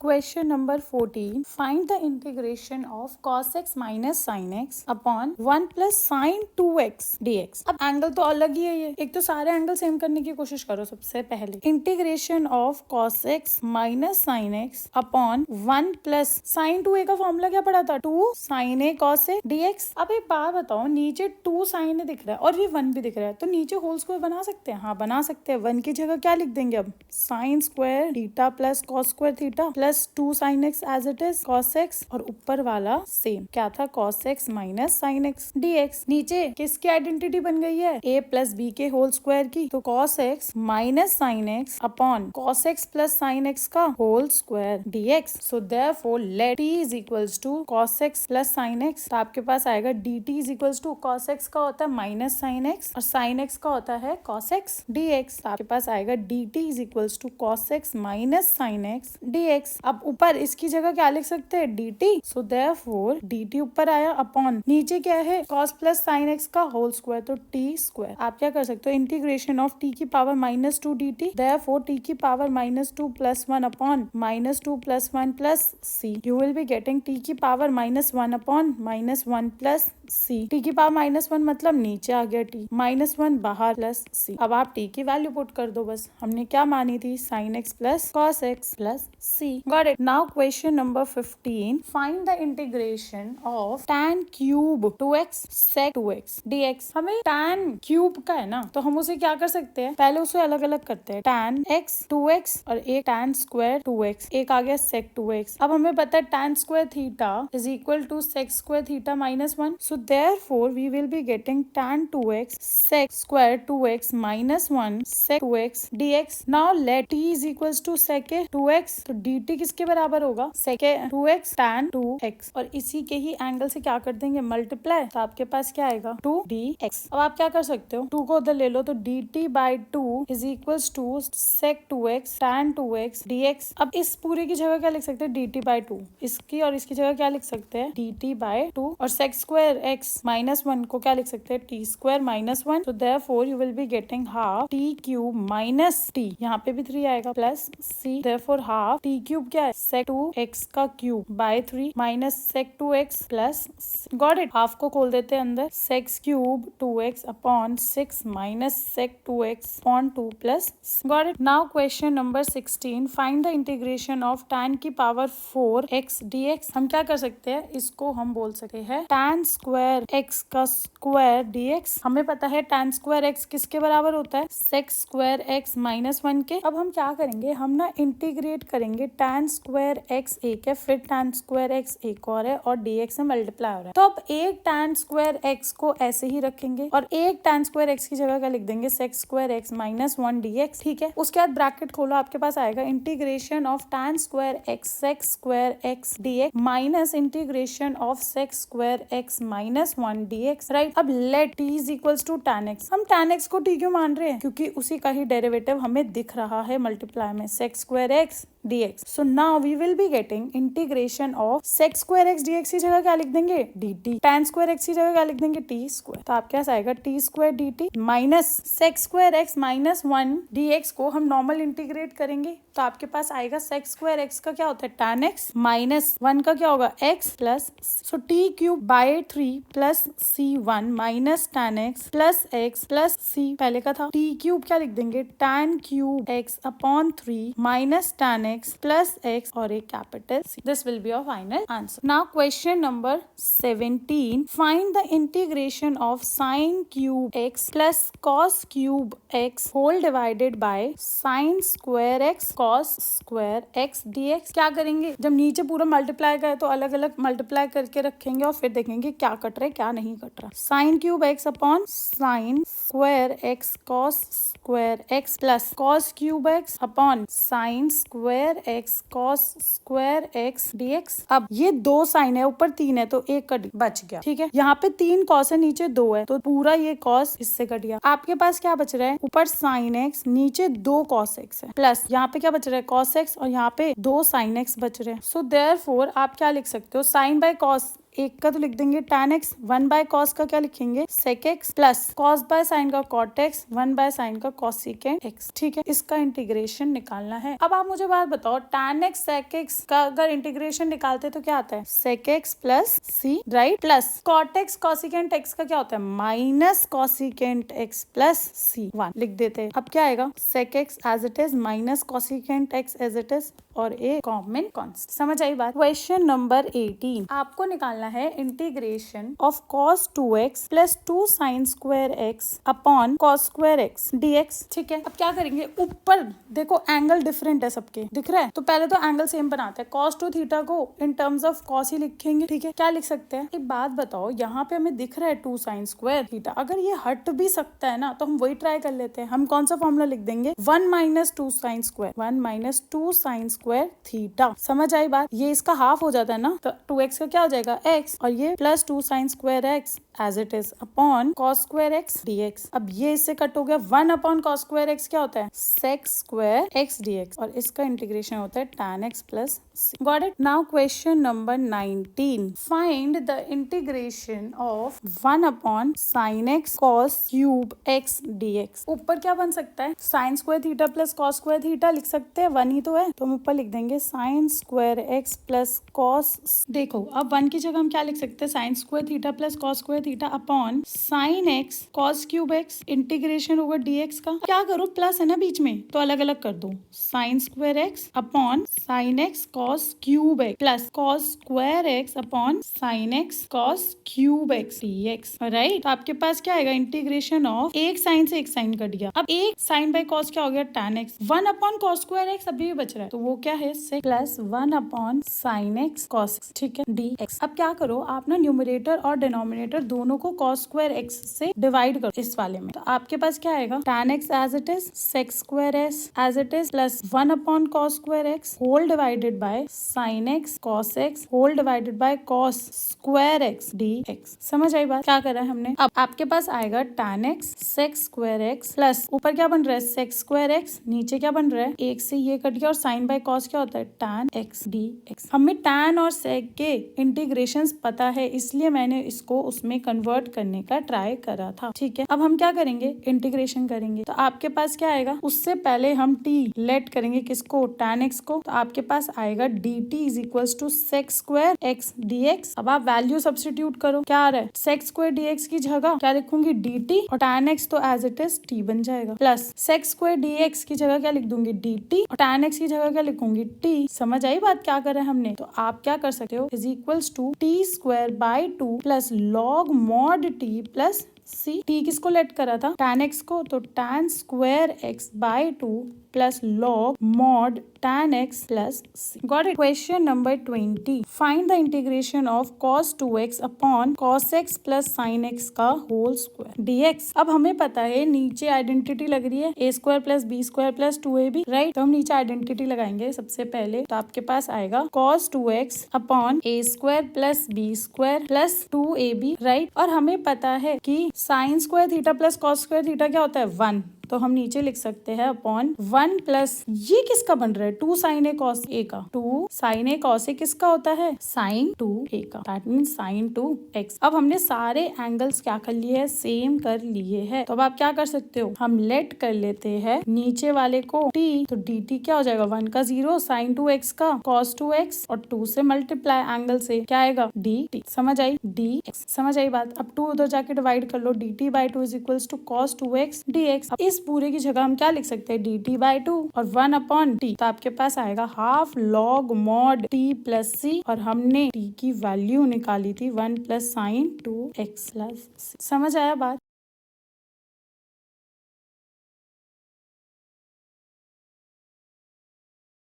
Question number 14. Find the integration of cos x minus sin x upon 1 plus sin 2x dx. अब angle तो अलग ही है ये, एक तो सारे एंगल सेम करने की कोशिश करो। सबसे पहले integration of cos x minus sin x upon 1 plus sin 2a का फॉर्मूला क्या पड़ा था, 2 sin a cos a dx। अब एक बात बताओ, नीचे 2 sin a दिख रहा है और ये 1 भी दिख रहा है, तो नीचे होल स्क्वायर बना सकते हैं? हाँ बना सकते हैं। 1 की जगह क्या लिख देंगे अब, sin square theta plus cos square theta plus 2 sin x as it is cos x, और ऊपर वाला सेम क्या था, cos x minus sin x dx। नीचे किसकी आइडेंटिटी बन गई है, a प्लस b के होल स्क्वायर की, तो cos x minus sin x upon cos x plus sin x का whole square dx। So therefore let t is equals to cos x plus sin x, तो आपके पास आएगा dt is equals to cos x का होता है minus sin x और sin x का होता है cos x dx। तो आपके पास आएगा dt is equals to cos x minus sin x dx। अब ऊपर इसकी जगह क्या लिख सकते हैं, dt। सो देयरफॉर dt ऊपर आया अपॉन नीचे क्या है, cos प्लस sin x का होल स्क्वायर, तो t स्क्वायर। आप क्या कर सकते हो, इंटीग्रेशन ऑफ t की power minus 2 dt, therefore t की power minus 2 plus 1 upon minus 2 plus 1 plus c। You will be getting t की power minus 1 upon minus 1 plus c। t की पावर माइनस 1 मतलब नीचे आ गया t, माइनस 1 बाहर plus c। अब आप t की वैल्यू पुट कर दो बस, हमने क्या मानी थी, sin x plus cos x plus c। Got it. Now question number 15. Find the integration of tan cube 2x sec 2x dx। हमें tan cube का है ना, तो हम उसे क्या कर सकते हैं, पहले उसे अलग अलग करते हैं। tan x 2x और एक tan square 2x, एक आ गया sec 2x। अब हमें पता है tan square theta is equal to sec square theta minus 1. So therefore we will be getting tan 2x sec square 2x minus 1 sec 2x dx. Now let t is equals to sec 2x, तो dt किसके बराबर होगा, sec 2x tan 2x, और इसी के ही angle से क्या कर देंगे, मल्टीप्लाई, तो आपके पास क्या आएगा 2dx। अब आप क्या कर सकते हो, 2 को उधर ले लो, तो dt by 2 is equals to sec 2x tan 2x dx। अब इस पूरे की जगह क्या लिख सकते हैं, dt by 2, इसकी और इसकी जगह क्या लिख सकते हैं, dt by 2, और sec square x minus 1 को क्या लिख सकते हैं, t square minus 1। so therefore you will be getting half t cube minus t, यहाँ पे भी 3 आएगा, plus c। therefore half t cube क्या है, sec 2x का cube by 3 minus sec 2x plus, got it. Half को खोल देते हैं अंदर, sec cube 2x upon 6 minus sec 2x upon 2 plus, got it. Now question number 16, find the integration of tan की power 4x dx। हम क्या कर सकते हैं, इसको हम बोल सकते हैं tan स्क्वायर x का स्क्वायर dx। हमें पता है tan स्क्वायर x किसके बराबर होता है, sec स्क्वायर x माइनस 1 के। अब हम क्या करेंगे, हम ना इंटीग्रेट करेंगे tan स्क्वायर x एक है, फिर tan स्क्वायर x एक और है, और dx से मल्टीप्लाई हो रहा है। तो अब एक tan स्क्वायर x को ऐसे ही रखेंगे और एक tan स्क्वायर x की जगह क्या लिख देंगे, sec square x minus 1 dx, ठीक है। उसके बाद ब्रैकेट खोलो, आपके पास आएगा integration of tan square x sec square x dx minus integration of sec square x minus 1 dx, right. अब let t is equals to tan x। हम tan x को t क्यों मान रहे हैं, क्योंकि उसी का ही डेरिवेटिव हमें दिख रहा है मल्टीप्लाई में, sec square x dx। So now we will be getting integration of sec square x dx की जगह क्या लिख देंगे, dt। tan square x की जगह क्या लिख देंगे, t square। तो आपके पास आएगा t square dt minus sec square x minus 1 dx को हम नॉर्मल इंटीग्रेट करेंगे, तो आपके पास आएगा sec square x का क्या होता है, tan x माइनस 1 का क्या होगा, x plus, so t cube by 3 plus c1 minus tan x plus x plus c, पहले का था। t क्यूब क्या लिख देंगे, tan cube x upon 3 minus tan x plus x और एक capital C. This will be your final answer. Now question number 17. Find the integration of sin cube x plus cos cube x whole divided by sin square x cos square x dx। क्या करेंगे, जब नीचे पूरा multiply का है तो अलग अलग मल्टीप्लाई करके रखेंगे और फिर देखेंगे क्या कट रहा है क्या नहीं कट रहा। sin cube x upon sin square x cos square x plus cos cube x upon sin square x cos square x dx। अब ये 2 साइन है, ऊपर 3 है, तो एक कट बच गया, ठीक है। यहाँ पे 3 cos है, नीचे 2 है, तो पूरा ये cos इससे कट गया। आपके पास क्या बच रहा है, ऊपर sin x नीचे 2 cos x है, प्लस यहाँ पे क्या बच रहा है, cos x, और यहाँ पे 2 sin x बच रहे हैं। सो देयरफॉर आप क्या लिख सकते हो, sin बाय cos एक का तो लिख देंगे tan x, 1/cos का क्या लिखेंगे sec x plus cos by sine का cot x, 1/sin का cosecant x। ठीक है, इसका इंटीग्रेशन निकालना है। अब आप मुझे बात बताओ, tan x sec x का अगर इंटीग्रेशन निकालते तो क्या आता है sec x plus c, right, plus cot x cosecant x का क्या होता है minus cosecant x plus c, 1 लिख देते हैं। अब क्या आएगा sec x as it is minus cosecant x as it is और ए कॉमन कांस्टेंट। समझ आई बात। क्वेश्चन नंबर 18, आपको निकालना है integration of cos 2x plus 2 sin square x upon cos square x dx। ठीक है, अब क्या करेंगे, ऊपर देखो एंगल डिफरेंट है सबके, दिख रहा है, तो पहले तो एंगल सेम बनाते हैं। cos 2 थीटा को इन टर्म्स ऑफ cos ही लिखेंगे। ठीक है, क्या लिख सकते हैं, एक बात बताओ, यहाँ पे हमें दिख रहा है 2 sin स्क्वायर थीटा, अगर ये हट भी सकता है ना तो हम वही ट्राई कर लेते हैं। हम कौन सा फॉर्मूला लिख देंगे 1 minus 2 sin square, 1 minus 2 sin square theta. समझ आई बात। ये इसका हाफ हो जाता है ना, तो 2x का क्या हो जाएगा x और ये plus 2 sin square x as it is upon cos square x dx। अब ये इससे कट हो गया, 1 अपॉन cos स्क्वायर x क्या होता है sec स्क्वायर x dx और इसका इंटीग्रेशन होता है tan x plus c। Got it. Now question number 19, find the integration of 1 upon sin x cos cube x dx। ऊपर क्या बन सकता है sin square theta plus cos square theta लिख सकते हैं, 1 ही तो है, तो हम ऊपर लिख देंगे sin square x plus cos। देखो अब 1 की जगह हम क्या लिख सकते हैं sin square theta plus cos square theta upon sin x cos cube x integration over dx का। क्या करो, प्लस है ना बीच में, तो अलग अलग कर दो, sin square x upon sin x cos cube x plus cos square x upon sin x cos cube x dx। Right, तो आपके पास क्या आएगा इंटीग्रेशन ऑफ एक साइन से एक साइन कट गया, अब एक साइन बाय cos क्या हो गया tan x, 1 upon cos square x अभी भी बच रहा है, तो वो क्या है sec plus 1 upon sin x cos x। ठीक है, dx। अब क्या करो, आप ना न्यूमरेटर और डिनोमिनेटर दोनों को cos स्क्वायर x से डिवाइड करो इस वाले में, तो आपके पास क्या आएगा tan x as it is sec square s as it is plus 1 upon cos square x whole divided by sin x cos x whole divided by cos square x dx। समझ आई बात, क्या करा है हमने। अब आपके पास आएगा tan x sec square x plus ऊपर क्या बन रहा है sec स्क्वायर x, नीचे क्या बन रहा है, एक से ये कट गया और sin बाय cos क्या होता है tan x dx। हमें tan और sec के इंटीग्रेशंस पता है, इसलिए मैंने इसको उसमें कन्वर्ट करने का ट्राई करा था। ठीक है, अब हम क्या करेंगे इंटीग्रेशन करेंगे, तो आपके पास क्या आएगा, उससे पहले हम t लेट करेंगे किसको tan x को, तो आपके पास आएगा dt is equals to sec square x dx। अब आप वैल्यू सब्स्टिट्यूट करो, क्या आ रहा है sec स्क्वायर dx की जगह क्या लिखूंगी dt और tan x तो एज इट इज t बन जाएगा, प्लस sec स्क्वायर dx की जगह क्या लिख दूंगी dt और tan x की जगह क्या लिखूंगी t। समझ आई बात, क्या कर रहे हैं हमने। तो आप क्या कर सकते हो, is equals to t square by 2 plus log mod t plus c। t किसको लेट करा था tan x को, तो tan स्क्वायर x बाई 2 plus log mod tan x plus c। Got it. Question number 20, find the integration of cos 2x अपॉन cos x plus sin x का whole square dx। अब हमें पता है नीचे आइडेंटिटी लग रही है a square plus b square plus 2ab, right, तो हम नीचे आइडेंटिटी लगाएंगे सबसे पहले, तो आपके पास आएगा cos 2x upon a square plus b square plus 2ab, right, और हमें पता है कि sin square theta plus cos square theta क्या होता है 1, तो हम नीचे लिख सकते हैं अपॉन 1 प्लस ये किसका बन रहा है 2 sin a cos a का, 2 sin a cos a किसका होता है sin 2a का, दैट मीन्स sin 2x। अब हमने सारे एंगल्स क्या कर लिए हैं सेम कर लिए हैं, तो अब आप क्या कर सकते हो, हम लेट कर लेते हैं नीचे वाले को t, तो dt क्या हो जाएगा 1 का 0 sin 2x का cos 2x और 2 से मल्टीप्लाई एंगल से क्या आएगा dt। समझ आई dx, समझ आई बात। अब 2 उधर जाके डिवाइड कर लो, dt by 2 is equals to cos 2x dx। अब इस पूरे की जगह हम क्या लिख सकते हैं dt बाई 2 और 1 अपॉन t, तो आपके पास आएगा half log mod t plus c और हमने t की वैल्यू निकाली थी 1 plus sin 2x plus c। समझ आया बात।